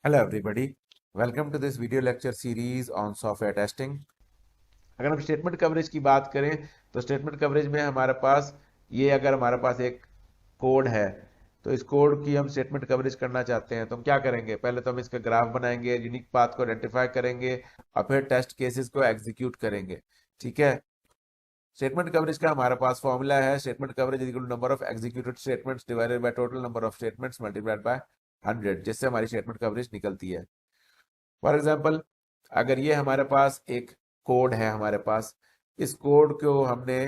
Hello everybody, welcome to this video lecture series on software testing। अगर हम statement coverage की बात करें तो स्टेटमेंट कवरेज में हमारे पास अगर हमारे पास एक कोड है तो इस कोड की हम स्टेटमेंट कवरेज करना चाहते हैं तो हम क्या करेंगे, पहले तो हम इसका ग्राफ बनाएंगे, यूनिक पाथ को आइडेंटिफाई करेंगे और फिर टेस्ट केसेस को एग्जीक्यूट करेंगे। ठीक है। स्टेटमेंट कवरेज का हमारे पास फॉर्मूला है, statement coverage is equal to number of executed statements divided by total number of statements multiplied by 100, जिससे हमारी स्टेटमेंट कवरेज निकलती है। फॉर एग्जाम्पल, अगर ये हमारे पास एक कोड है, हमारे पास इस कोड को हमने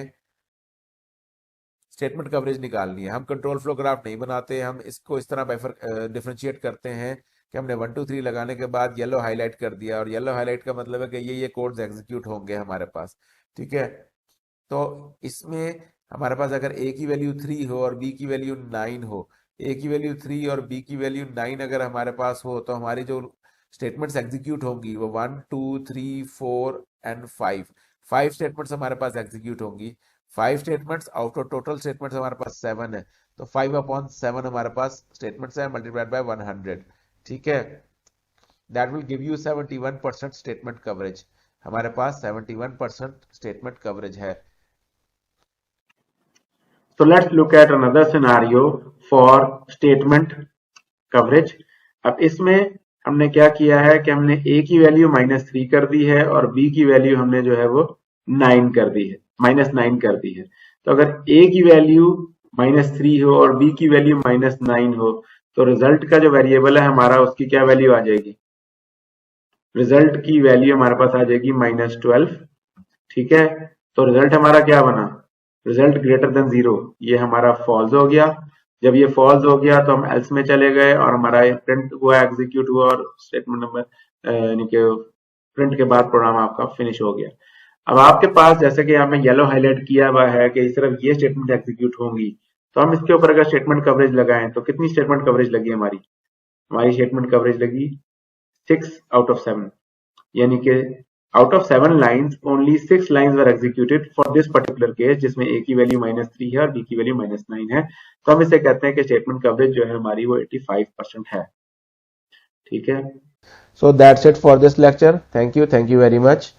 स्टेटमेंट कवरेज निकालनी है, हम कंट्रोल फ्लो ग्राफ नहीं बनाते, हम इसको इस तरह डिफरेंशिएट करते हैं कि हमने 1 2 3 लगाने के बाद येलो हाईलाइट कर दिया, और येलो हाईलाइट का मतलब है कि ये कोड्स एग्जीक्यूट होंगे हमारे पास। ठीक है। तो इसमें हमारे पास अगर ए की वैल्यू 3 हो और बी की वैल्यू 9 हो, ए की वैल्यू 3 और बी की वैल्यू 9 अगर हमारे पास हो तो हमारी जो स्टेटमेंट्स एग्जीक्यूट होंगी वो 1 2 3 4 एंड 5 स्टेटमेंट्स हमारे पास एग्जीक्यूट होंगी। 5 statements out of total statements हमारे पास 7 है, तो 5/7 हमारे पास स्टेटमेंट्स है मल्टीप्लाइड बाय 100। ठीक है। That will give you 71% statement coverage. हमारे पास 71% स्टेटमेंट कवरेज है। So let's look at another scenario for statement coverage। अब इसमें हमने क्या किया है कि हमने a की वैल्यू -3 कर दी है और b की वैल्यू हमने जो है वो 9 कर दी है, -9 कर दी है। तो अगर a की वैल्यू -3 हो और b की वैल्यू -9 हो तो रिजल्ट का जो वेरिएबल है हमारा उसकी क्या वैल्यू आ जाएगी? रिजल्ट की वैल्यू हमारे पास आ जाएगी -12। ठीक है। तो रिजल्ट हमारा क्या बना? रिजल्ट ग्रेटर देन 0, ये हमारा फॉल्स हो गया। जब ये फॉल्स हो गया तो हम एल्स में चले गए और हमारा प्रिंट हुआ, एग्जीक्यूट हुआ और स्टेटमेंट नंबर यानी कि प्रिंट के बाद प्रोग्राम आपका फिनिश हो गया। अब आपके पास जैसे कि यहाँ में येलो हाईलाइट किया हुआ है कि सिर्फ ये स्टेटमेंट एग्जीक्यूट होंगी, तो हम इसके ऊपर अगर स्टेटमेंट कवरेज लगाएं तो कितनी स्टेटमेंट कवरेज लगी हमारी? हमारी स्टेटमेंट कवरेज लगी 6/7, यानी कि out of 7 lines only 6 lines were executed for this particular case, जिसमें a की वैल्यू -3 है और b की वैल्यू -9 है। तो हम इसे कहते हैं कि स्टेटमेंट कवरेज जो है हमारी वो 85% है। ठीक है। So that's it for this lecture. Thank you very much.